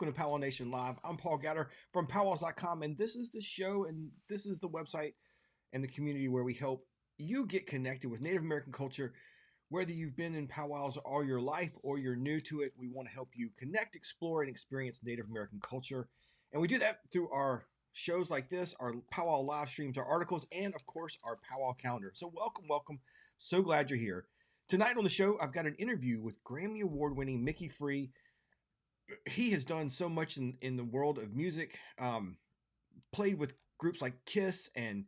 welcome to Pow Wow Nation Live. I'm Paul Gatter from PowWows.com, and this is the show, and this is the website and the community where we help you get connected with Native American culture. Whether you've been in powwows all your life or you're new to it, we want to help you connect, explore, and experience Native American culture. And we do that through our shows like this, our powwow live streams, our articles, and of course, our powwow calendar. So welcome, welcome. So glad you're here. Tonight on the show, I've got an interview with Grammy Award-winning Micki Free. He has done so much in the world of music, played with groups like Kiss and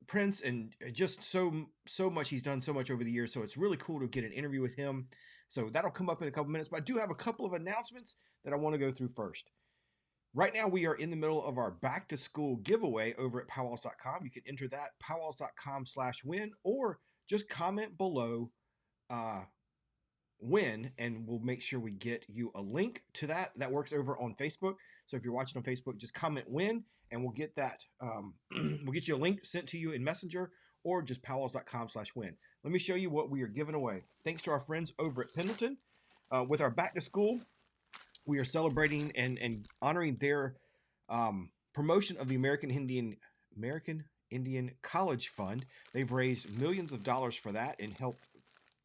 Prince, and just so much. He's done so much over the years, so it's really cool to get an interview with him. So that'll come up in a couple minutes, but I do have a couple of announcements that I want to go through first. Right now, we are in the middle of our back to school giveaway over at PowWows.com. You can enter that PowWows.com/win, or just comment below win, and we'll make sure we get you a link to that. That works over on Facebook. So if you're watching on Facebook, just comment win, and we'll get that. We'll get you a link sent to you in Messenger, or just PowWows.com/win. Let me show you what we are giving away. Thanks to our friends over at Pendleton. With our back to school, we are celebrating and honoring their promotion of the American Indian College Fund. They've raised millions of dollars for that and helped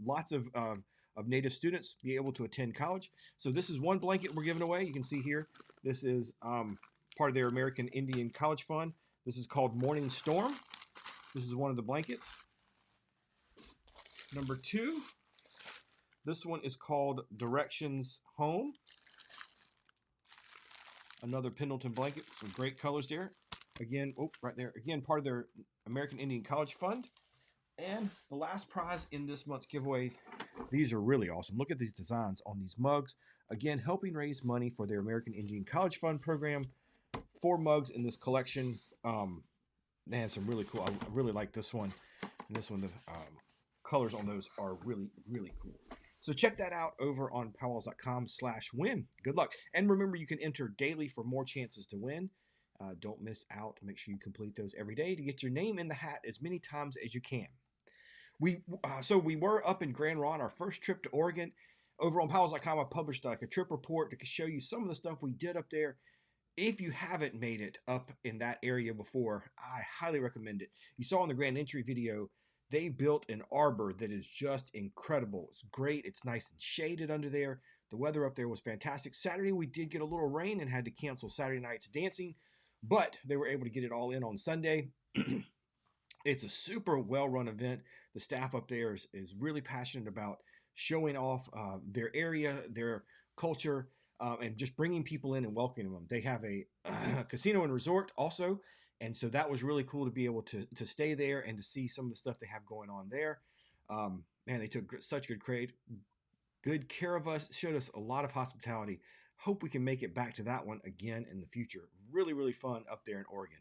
lots of Native students be able to attend college. So this is one blanket we're giving away. You can see here, this is part of their American Indian College Fund. This is called Morning Storm. This is one of the blankets. Number 2, this one is called Directions Home. Another Pendleton blanket, some great colors there. Again, oh, right there. Again, part of their American Indian College Fund. And the last prize in this month's giveaway, these are really awesome. Look at these designs on these mugs. Again, helping raise money for their American Indian College Fund program. 4 mugs in this collection. They had some really cool. I really like this one. And this one, the colors on those are really, really cool. So check that out over on PowWows.com/win. Good luck. And remember, you can enter daily for more chances to win. Don't miss out. Make sure you complete those every day to get your name in the hat as many times as you can. We were up in Grand Ron, our first trip to Oregon. Over on PowWows.com, I published like a trip report to show you some of the stuff we did up there. If you haven't made it up in that area before, I highly recommend it. You saw in the grand entry video, they built an arbor that is just incredible. It's great. It's nice and shaded under there. The weather up there was fantastic. Saturday, we did get a little rain and had to cancel Saturday night's dancing, but they were able to get it all in on Sunday. It's a super well-run event. The staff up there is really passionate about showing off their area, their culture, and just bringing people in and welcoming them. They have a casino and resort also, and so that was really cool to be able to stay there and to see some of the stuff they have going on there. Man, they took such good care of us, showed us a lot of hospitality. Hope we can make it back to that one again in the future. Really, really fun up there in Oregon.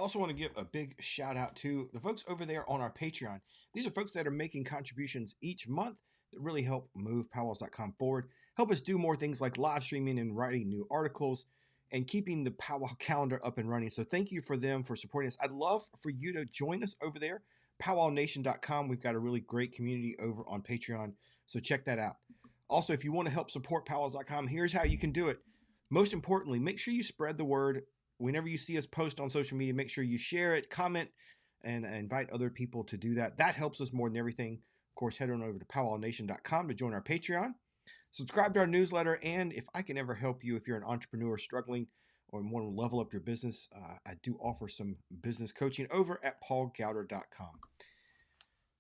Also want to give a big shout out to the folks over there on our Patreon. These are folks that are making contributions each month that really help move PowWows.com forward, help us do more things like live streaming and writing new articles and keeping the Powwow calendar up and running. So thank you for them for supporting us. I'd love for you to join us over there, PowWowNation.com. We've got a really great community over on Patreon, so check that out. Also, if you want to help support PowWows.com, here's how you can do it. Most importantly, make sure you spread the word. Whenever you see us post on social media, make sure you share it, comment, and invite other people to do that. That helps us more than everything. Of course, head on over to PowWowNation.com to join our Patreon. Subscribe to our newsletter, and if I can ever help you, if you're an entrepreneur struggling or want to level up your business, I do offer some business coaching over at PaulGowder.com.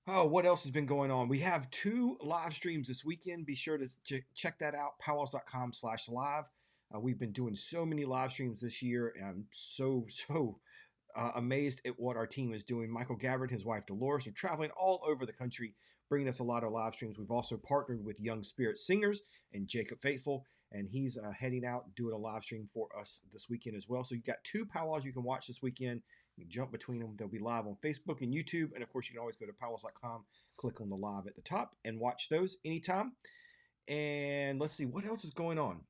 Oh, what else has been going on? We have 2 live streams this weekend. Be sure to check that out, PowWows.com/live. We've been doing so many live streams this year, and I'm so amazed at what our team is doing. Michael Gabbard, his wife Dolores, are traveling all over the country, bringing us a lot of live streams. We've also partnered with Young Spirit Singers and Jacob Faithful, and he's heading out doing a live stream for us this weekend as well. So you've got 2 powwows you can watch this weekend. You can jump between them. They'll be live on Facebook and YouTube, and of course, you can always go to PowWows.com, click on the live at the top, and watch those anytime. And let's see, what else is going on?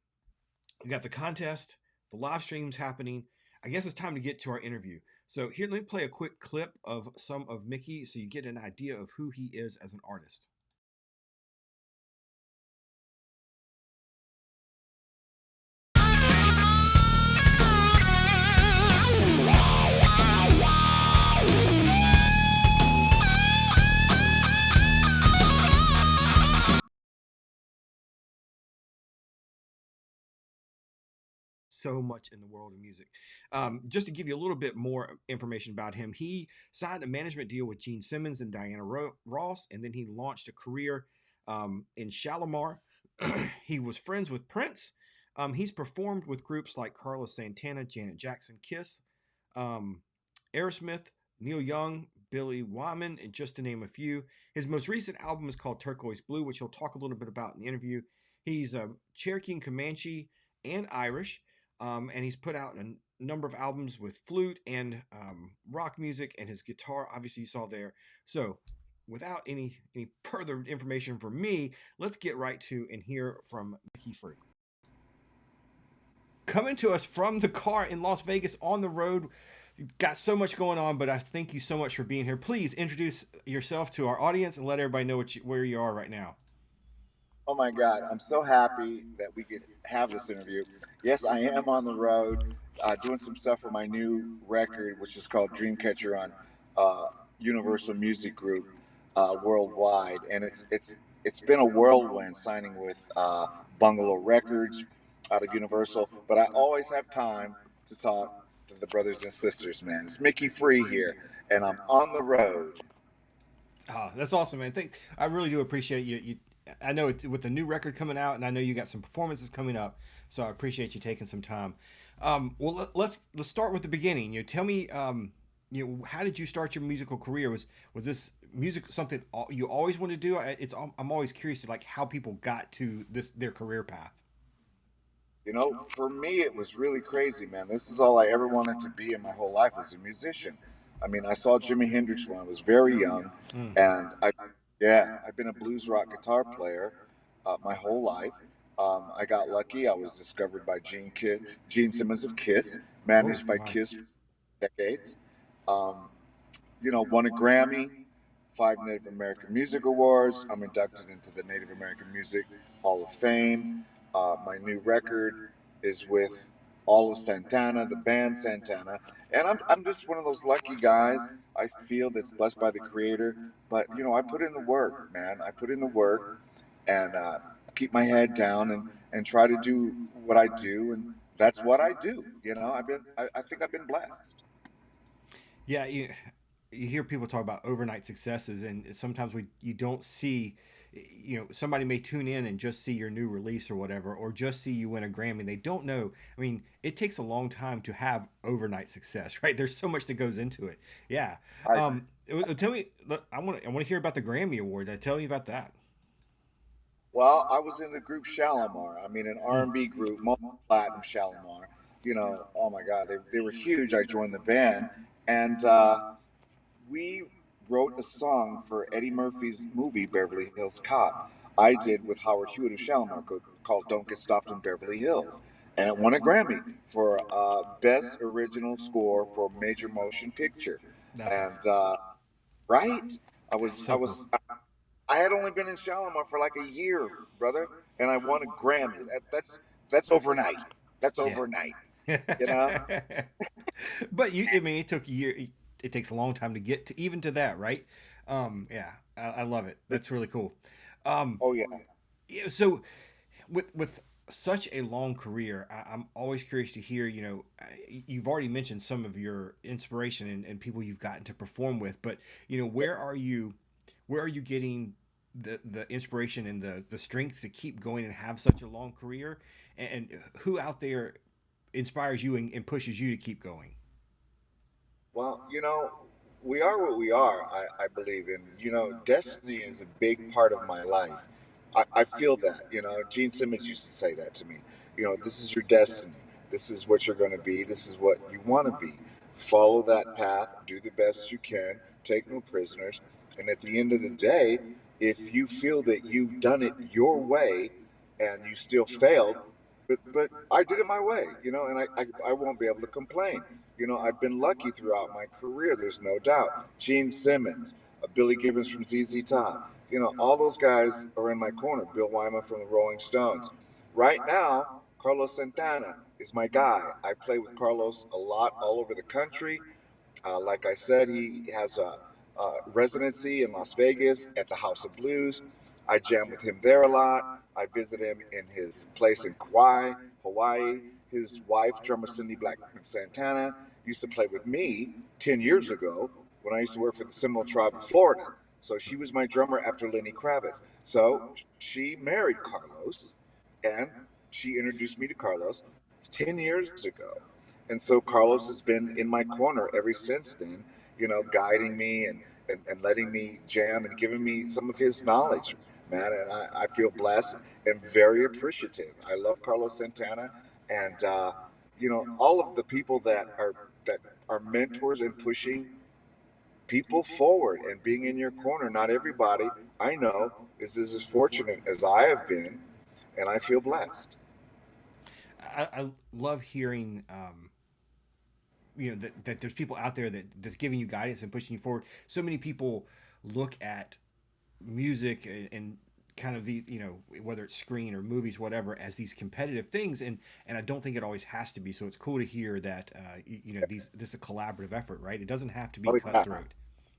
We got the contest, the live streams happening. I guess it's time to get to our interview. So here, let me play a quick clip of some of Micki so you get an idea of who he is as an artist. So much in the world of music. Just to give you a little bit more information about him, he signed a management deal with Gene Simmons and Diana Ross, and then he launched a career in Shalamar. He was friends with Prince. He's performed with groups like Carlos Santana, Janet Jackson, Kiss, Aerosmith, Neil Young, Billy Wyman, and just to name a few. His most recent album is called Turquoise Blue, which he'll talk a little bit about in the interview. He's Cherokee and Comanche and Irish. And he's put out a number of albums with flute and rock music, and his guitar, obviously, you saw there. So, without any further information from me, let's get right to and hear from Micki Free. Coming to us from the car in Las Vegas on the road. You've got so much going on, but I thank you so much for being here. Please introduce yourself to our audience and let everybody know where you are right now. Oh my God, I'm so happy that we could have this interview. Yes, I am on the road doing some stuff for my new record, which is called Dreamcatcher on uh, Universal Music Group worldwide, and it's been a whirlwind signing with Bungalow Records out of Universal. But I always have time to talk to the brothers and sisters, man. It's Micki Free here, and I'm on the road. Oh, that's awesome, man. I really do appreciate you. I know with the new record coming out, and I know you got some performances coming up, so I appreciate you taking some time. Well, let's start with the beginning. Tell me, how did you start your musical career? Was this music something you always wanted to do? I'm always curious to like how people got to this their career path. For me, it was really crazy, man. This is all I ever wanted to be in my whole life was a musician. I mean, I saw Jimi Hendrix when I was very young, Mm. and yeah, I've been a blues rock guitar player my whole life. I got lucky. I was discovered by Gene Simmons of Kiss, Oh managed by my. Kiss for decades. Um, won a Grammy, 5 Native American Music Awards. I'm inducted into the Native American Music Hall of Fame. My new record is with all of Santana, the band Santana, and I'm just one of those lucky guys. I feel that's blessed by the Creator, but I put in the work, man. I put in the work, and keep my head down and try to do what I do, and that's what I do. I think I've been blessed. Yeah, you hear people talk about overnight successes, and sometimes you don't see. Somebody may tune in and just see your new release or whatever, or just see you win a Grammy. They don't know. I mean, it takes a long time to have overnight success, right? There's so much that goes into it. Yeah. I Tell me. I want to hear about the Grammy Awards. I tell you about that. Well, I was in the group Shalamar. I mean, an Mm. R&B group, multi-platinum Shalamar. Oh my God, they were huge. I joined the band, and we wrote a song for Eddie Murphy's movie Beverly Hills Cop. I did with Howard Hewitt of Shalamar called "Don't Get Stopped in Beverly Hills," and it won a Grammy for best original score for major motion picture. That's And awesome. right, I That's was I so cool. was I had only been in Shalimar for like a year, brother, and I won a Grammy. That's overnight. That's overnight. You know? Yeah. But I mean, it took a year. It takes a long time to get to even to that, right? Yeah, I love it. That's really cool. Um, Oh yeah. yeah, so with such a long career, I'm always curious to hear. You've already mentioned some of your inspiration and people you've gotten to perform with, but where are you getting the inspiration and the strength to keep going and have such a long career? And who out there inspires you and pushes you to keep going? Well, we are what we are, I believe. And, destiny is a big part of my life. I feel that. Gene Simmons used to say that to me. This is your destiny. This is what you're going to be. This is what you want to be. Follow that path, do the best you can, take no prisoners. And at the end of the day, if you feel that you've done it your way and you still failed, but I did it my way, and I won't be able to complain. I've been lucky throughout my career. There's no doubt. Gene Simmons, Billy Gibbons from ZZ Top. All those guys are in my corner. Bill Wyman from the Rolling Stones. Right now, Carlos Santana is my guy. I play with Carlos a lot all over the country. Like I said, he has a residency in Las Vegas at the House of Blues. I jam with him there a lot. I visit him in his place in Kauai, Hawaii. His wife, drummer Cindy Blackman Santana, used to play with me 10 years ago when I used to work for the Seminole Tribe of Florida. So she was my drummer after Lenny Kravitz. So she married Carlos, and she introduced me to Carlos 10 years ago. And so Carlos has been in my corner ever since then, guiding me and letting me jam and giving me some of his knowledge, man. And I feel blessed and very appreciative. I love Carlos Santana, and all of the people that are mentors and pushing people forward and being in your corner. Not everybody I know is as fortunate as I have been, and I feel blessed. I love hearing that there's people out there that's giving you guidance and pushing you forward. So many people look at music and kind of whether it's screen or movies, whatever, as these competitive things, and I don't think it always has to be. So it's cool to hear that this is a collaborative effort, right? It doesn't have to be Oh yeah, cutthroat.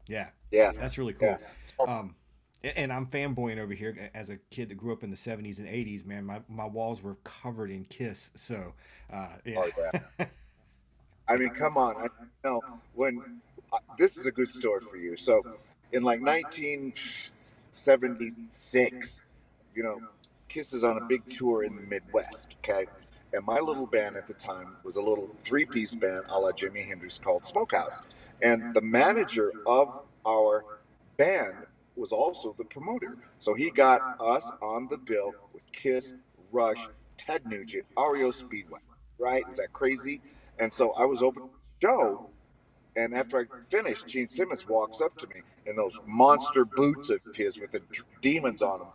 Yeah, yes, that's really cool. yes. Um, and I'm fanboying over here as a kid that grew up in the '70s and '80s. Man, my walls were covered in Kiss. So, yeah. Oh yeah. I mean, come on. I know when this is a good story for you. So, in like 1976, you know, Kiss is on a big tour in the Midwest. Okay, And my little band at the time was a little three-piece band a la Jimi Hendrix called Smokehouse. And the manager of our band was also the promoter. So he got us on the bill with Kiss, Rush, Ted Nugent, REO Speedway. Right? Is that crazy? And so I was opening the show, and after I finished, Gene Simmons walks up to me in those monster boots of his with the demons on them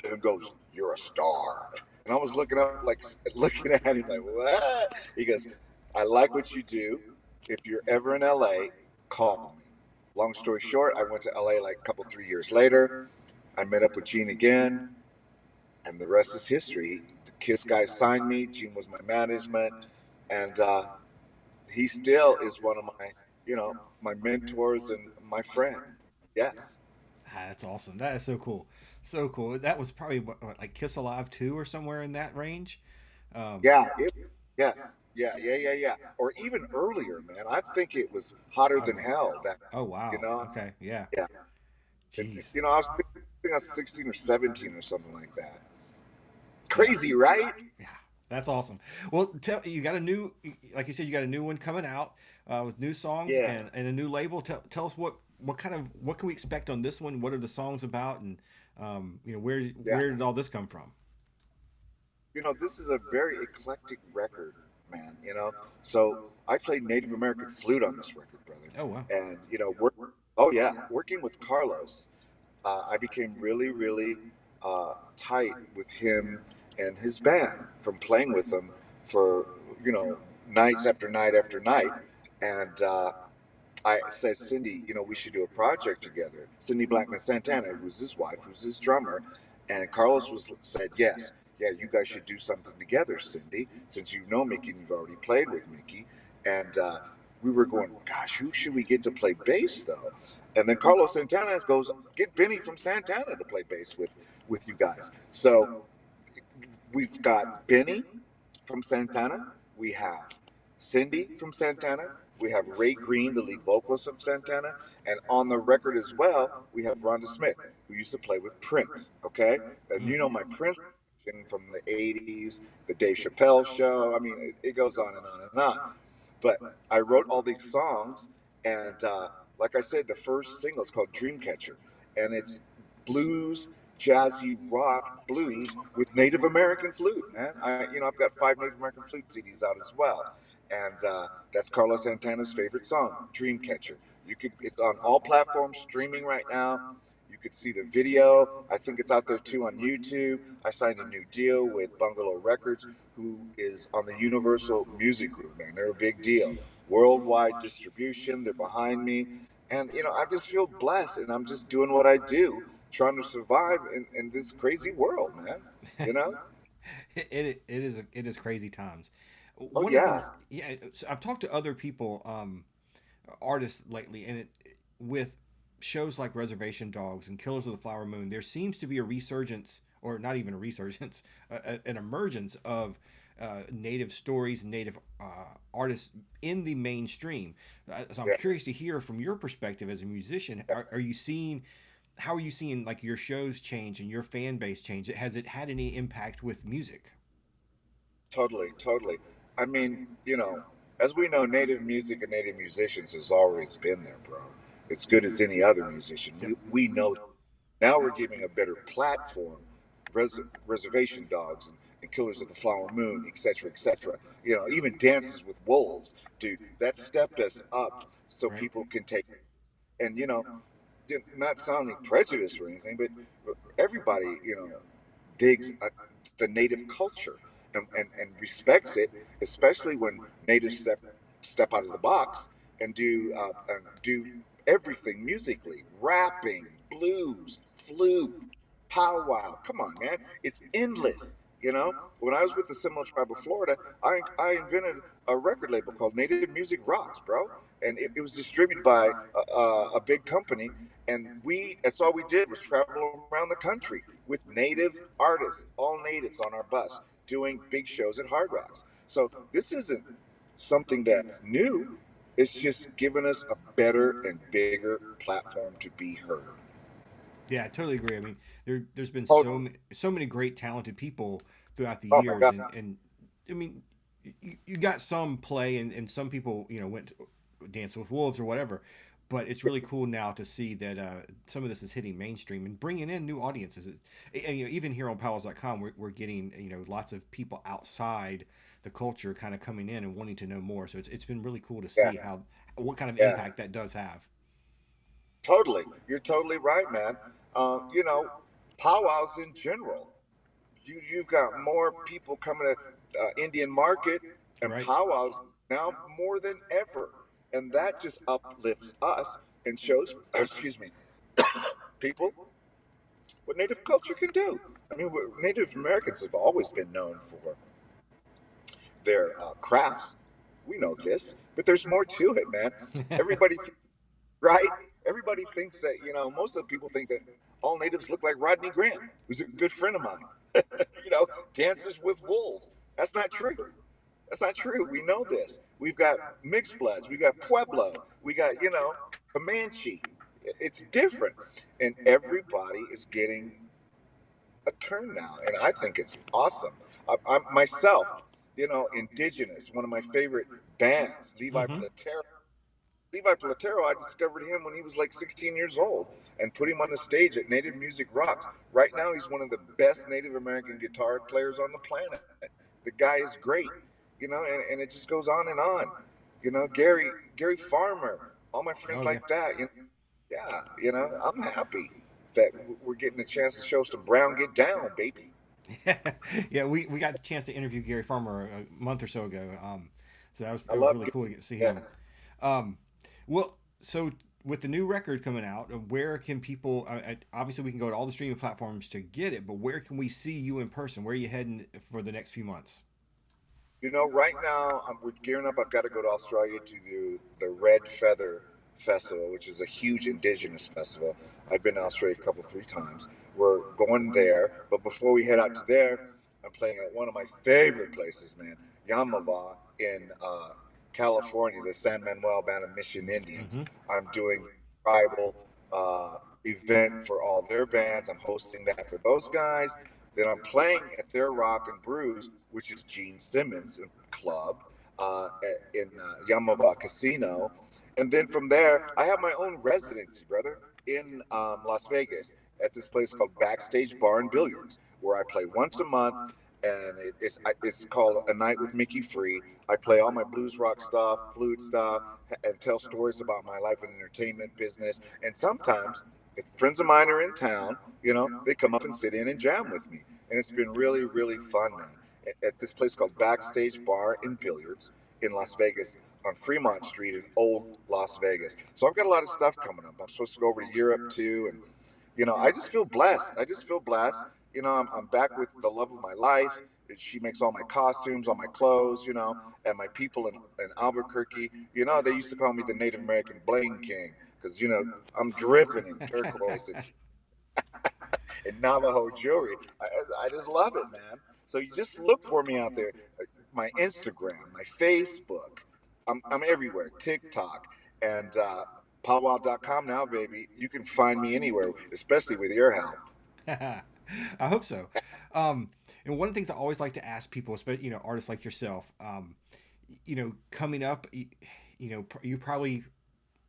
and goes, "You're a star." And I was looking up, like, looking at him, like, what? He goes, "I like what you do. If you're ever in LA, call me." Long story short, I went to LA like a couple, 3 years later. I met up with Gene again, and the rest is history. The Kiss guys signed me. Gene was my management. And he still is one of my, my mentors and my friend. Yes. Ah, that's awesome. That is so cool. So cool. That was probably like Kiss Alive 2 or somewhere in that range. Um, Yeah. Yes. Yeah. Yeah. Yeah. Yeah. Or even earlier, man. I think it was hotter oh, than hell. That, oh you wow. know. Okay. Yeah. Yeah. And, Jeez. I was 16 or 17 or something like that. Yeah. Crazy, right? Yeah. That's awesome. Well, tell you got a new, like you said, you got a new one coming out with new songs Yeah. and a new label. Tell us what kind of what can we expect on this one? What are the songs about, and Yeah. where did all this come from? This is a very eclectic record, man. So I played Native American flute on this record, brother. Oh wow. And, oh, yeah, working with Carlos, I became really, really tight with him and his band from playing with them for, you know, nights after night after night. And I said, Cindy, we should do a project together. Cindy Blackman Santana, who's his wife, who's his drummer, and Carlos was said, yes, yeah, you guys should do something together, Cindy, since you know Micki and you've already played with Micki. And we were going, gosh, who should we get to play bass though? And then Carlos Santana goes, get Benny from Santana to play bass with you guys. So we've got Benny from Santana. We have Cindy from Santana. We have Ray Green, the lead vocalist of Santana. And on the record as well, we have Rhonda Smith, who used to play with Prince. Okay. And Mm. my Prince from the 80s, the Dave Chappelle show. I mean, it goes on and on and on. But I wrote all these songs. And like I said, the first single is called Dreamcatcher. And it's blues, jazzy rock blues with Native American flute, man. I've got 5 Native American flute CDs out as well, and that's Carlos Santana's favorite song, Dreamcatcher. It's on all platforms, streaming right now. You could see the video. I think it's out there too on YouTube. I signed a new deal with Bungalow Records, who is on the Universal Music Group, man. They're a big deal. Worldwide distribution. They're behind me. And, I just feel blessed, and I'm just doing what I do, trying to survive in this crazy world, man. You know? It is crazy times. Oh, One of the yeah. things, yeah, so I've talked to other people, artists lately, and with shows like Reservation Dogs and Killers of the Flower Moon, there seems to be a resurgence, or not even a resurgence, an emergence of native stories, native artists in the mainstream. So I'm Yeah. curious to hear from your perspective as a musician. Are you seeing? How are you seeing like your shows change and your fan base change? Has it had any impact with music? Totally, totally. I mean, as we know, native music and native musicians has always been there, bro. It's good as any other musician. Yep. We know. Now we're giving a better platform, reservation dogs and killers of the flower moon, etc., etc. Even dances with wolves, dude. That stepped us up so Right. people can take. And not sounding prejudiced or anything, but everybody, digs the native culture and respects it, especially when natives step out of the box and do everything musically, rapping, blues, flute, powwow. Come on, man, it's endless. When I was with the Seminole Tribe of Florida, I invented a record label called Native Music Rocks, bro, and it was distributed by a big company, and that's all we did was travel around the country with native artists, all natives on our bus, doing big shows at Hard Rocks. So this isn't something that's new. It's just given us a better and bigger platform to be heard. Yeah, I totally agree. I mean, there's been Totally. so many great talented people throughout the Oh my years, God. and I mean, you got some play, and some people, went Dancing with Wolves or whatever. But it's really cool now to see that some of this is hitting mainstream and bringing in new audiences. And, even here on PowWows.com, we're getting lots of people outside the culture kind of coming in and wanting to know more. So it's been really cool to Yeah, see what kind of yes, impact that does have. totally. You're totally right, man. You know, powwows in general. You've got more people coming to Indian Market and Right. powwows now more than ever, and that just uplifts us and shows, excuse me, people what Native culture can do. I mean, Native Americans have always been known for their crafts. We know this, but there's more to it, man. Everybody, right? Everybody thinks that, most of the people think that all natives look like Rodney Grant, who's a good friend of mine. Dances with wolves. That's not true. That's not true. We know this. We've got mixed bloods. We got Pueblo. We got, Comanche. It's different. And everybody is getting a turn now. And I think it's awesome. I'm myself, indigenous, one of my favorite bands, Levi Mm-hmm. Platero. Levi Platero, I discovered him when he was like 16 years old and put him on the stage at Native Music Rocks. Right now, he's one of the best Native American guitar players on the planet. The guy is great, and it just goes on and on. Gary Farmer, all my friends Oh yeah. like that. Yeah, I'm happy that we're getting a chance to show some Brown Get Down, baby. Yeah, we got the chance to interview Gary Farmer a month or so ago. So I it was love really Gary. cool to get to see him. Yes. Um, well, so with the new record coming out, where can people? Obviously, we can go to all the streaming platforms to get it, but where can we see you in person? Where are you heading for the next few months? Right now we're gearing up. I've got to go to Australia to do the Red Feather Festival, which is a huge indigenous festival. I've been to Australia a couple, 3 times. We're going there, but before we head out to there, I'm playing at one of my favorite places, man, Yamava in California, the San Manuel Band of Mission Indians. Mm-hmm. I'm doing tribal event for all their bands. I'm hosting that for those guys. Then I'm playing at their Rock and Brews, which is Gene Simmons' club in Yamava Casino. And then from there, I have my own residency, brother, in Las Vegas at this place called Backstage Bar and Billiards, where I play once a month. And it's called A Night with Micki Free. I play all my blues rock stuff, flute stuff, and tell stories about my life in entertainment business. And sometimes, if friends of mine are in town, they come up and sit in and jam with me. And it's been really, really fun, man. At this place called Backstage Bar and Billiards in Las Vegas on Fremont Street in Old Las Vegas. So I've got a lot of stuff coming up. I'm supposed to go over to Europe too. And, I just feel blessed. I just feel blessed. I'm back with the love of my life. She makes all my costumes, all my clothes, and my people in Albuquerque. They used to call me the Native American Bling King because, I'm dripping in turquoise and Navajo jewelry. I just love it, man. So you just look for me out there. My Instagram, my Facebook. I'm everywhere. TikTok and PowWow.com now, baby. You can find me anywhere, especially with your help. I hope so. Um, and one of the things I always like to ask people, especially artists like yourself, coming up, you probably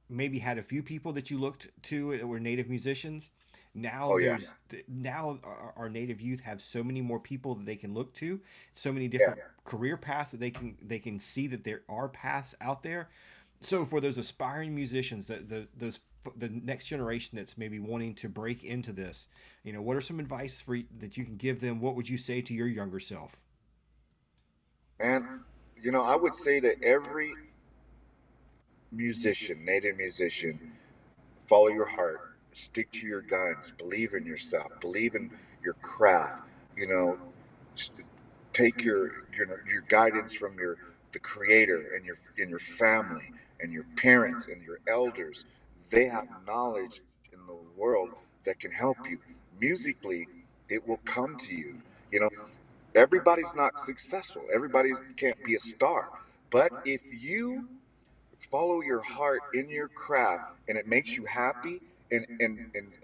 maybe had a few people that you looked to that were native musicians. Now Oh yeah, our native youth have so many more people that they can look to, so many yeah. different career paths that they can see that there are paths out there. So for those aspiring musicians, the next generation that's maybe wanting to break into this, what are some advice that you can give them? What would you say to your younger self? Man, I would say to every musician, native musician, follow your heart, stick to your guns, believe in yourself, believe in your craft. You know, take your guidance from the creator and your family and your parents and your elders. They have knowledge in the world that can help you. Musically, it will come to you. You know, everybody's not successful. Everybody can't be a star. But if you follow your heart in your craft and it makes you happy and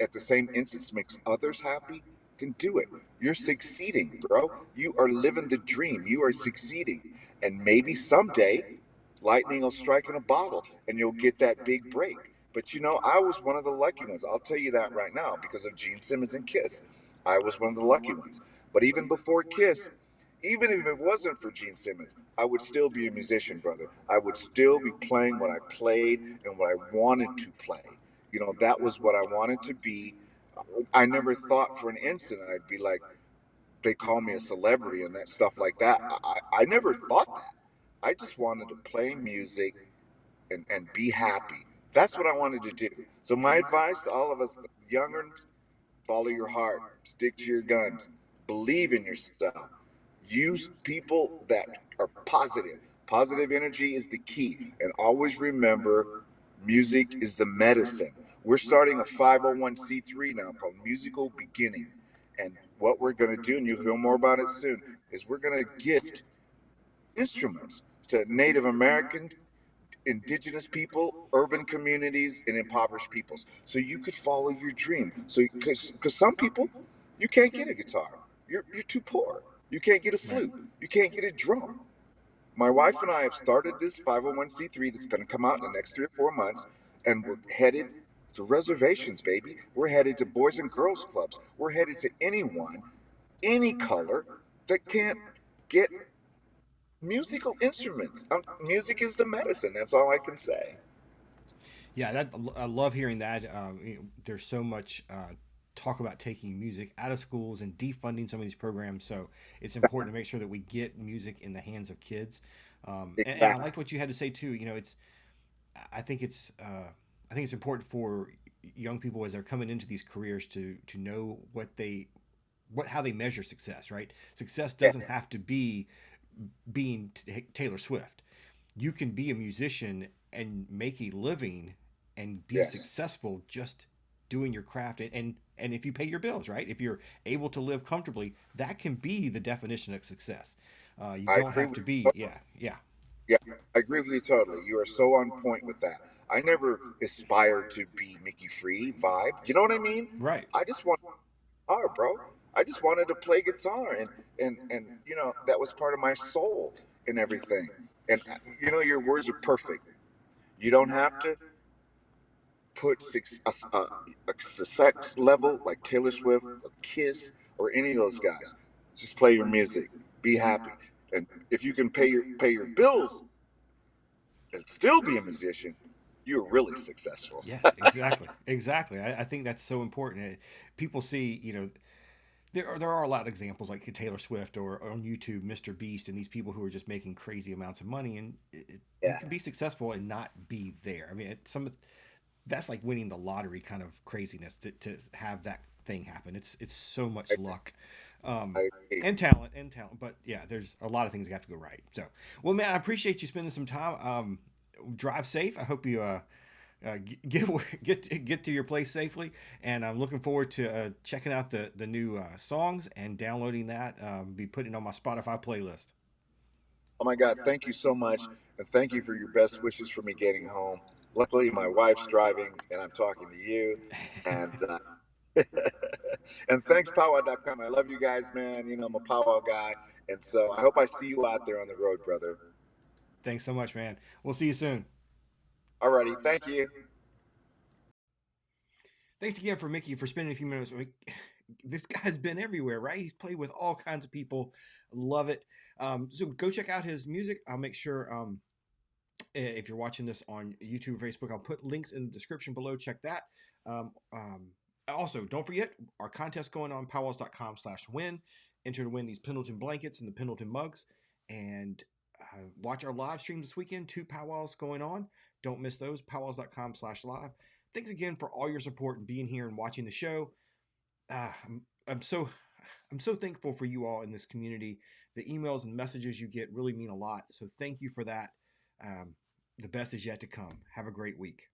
at the same instance makes others happy, can do it. You're succeeding, bro. You are living the dream. You are succeeding. And maybe someday lightning will strike in a bottle and you'll get that big break. But you know, I was one of the lucky ones. I'll tell you that right now because of Gene Simmons and Kiss. I was one of the lucky ones. But even before Kiss, even if it wasn't for Gene Simmons, I would still be a musician, brother. I would still be playing what I played and what I wanted to play. You know, that was what I wanted to be. I never thought for an instant I'd be like, they call me a celebrity and that stuff like that. I never thought that. I just wanted to play music and be happy. That's what I wanted to do. So my advice to all of us youngerns, follow your heart, stick to your guns, believe in yourself, use people that are positive. Positive energy is the key. And always remember, music is the medicine. We're starting a 501c3 now called Musical Beginning. And what we're going to do, and you'll hear more about it soon, is we're going to gift instruments to Native Americans, indigenous people, urban communities, and impoverished peoples. So you could follow your dream. So because some people, you can't get a guitar. You're too poor. You can't get a Right. flute. You can't get a drum. My wife and I have started this 501c3 that's going to come out in the next 3 or 4 months, and we're headed to reservations, baby. We're headed to boys and girls clubs. We're headed to anyone, any color that can't get musical instruments. Music is the medicine. That's all I can say. Yeah, that I love hearing that. There's so much talk about taking music out of schools and defunding some of these programs. So it's important to make sure that we get music in the hands of kids. And I Exactly. liked what you had to say too. You know, it's I think it's I think it's important for young people as they're coming into these careers to know what how they measure success. Right? Success Yeah. doesn't have to be being Taylor Swift. You can be a musician and make a living and be Yes. successful just doing your craft and if you pay your bills, right? If you're able to live comfortably, that can be the definition of success. You I don't agree have with to you. be, yeah, yeah, Yeah, I agree with you totally. You are so on point with that. I never aspired to be Mickey Free vibe. You know what I mean? right. I just want guitar, bro. I just wanted to play guitar, and you know that was part of my soul and everything. And you know your words are perfect. You don't have to put a success level like Taylor Swift or Kiss or any of those guys. Just play your music, be happy, and if you can pay your bills and still be a musician, you're really successful. Yeah, exactly, exactly. I think that's so important. People see, you know, there are a lot of examples like Taylor Swift or on YouTube, Mr. Beast, and these people who are just making crazy amounts of money, and you Yeah, can be successful and not be there. I mean, some that's like winning the lottery kind of craziness to have that thing happen. It's so much luck, um, I agree. and talent. But yeah, there's a lot of things that have to go right. So, well, man, I appreciate you spending some time. Drive safe. I hope you get get to your place safely, and I'm looking forward to checking out the new songs and downloading that. Be putting it on my Spotify playlist. Oh my God, thank you so much. And thank you for your best wishes for me getting home. Luckily, my wife's driving and I'm talking to you. And and thanks, PowWow.com. I love you guys, man. You know, I'm a powwow guy. And so I hope I see you out there on the road, brother. Thanks so much, man. We'll see you soon. Alrighty, thank you. Thanks again for Micki for spending a few minutes. I mean, this guy's been everywhere, right? He's played with all kinds of people. Love it. So go check out his music. I'll make sure if you're watching this on YouTube or Facebook, I'll put links in the description below. Check that. Um, um, Also, don't forget our contest going on PowWows.com/win. Enter to win these Pendleton blankets and the Pendleton mugs. And watch our live stream this weekend. 2 powwows going on. Don't miss those. PowWows.com/live. Thanks again for all your support and being here and watching the show. I'm so thankful for you all in this community. The emails and messages you get really mean a lot. So thank you for that. Um, the best is yet to come. Have a great week.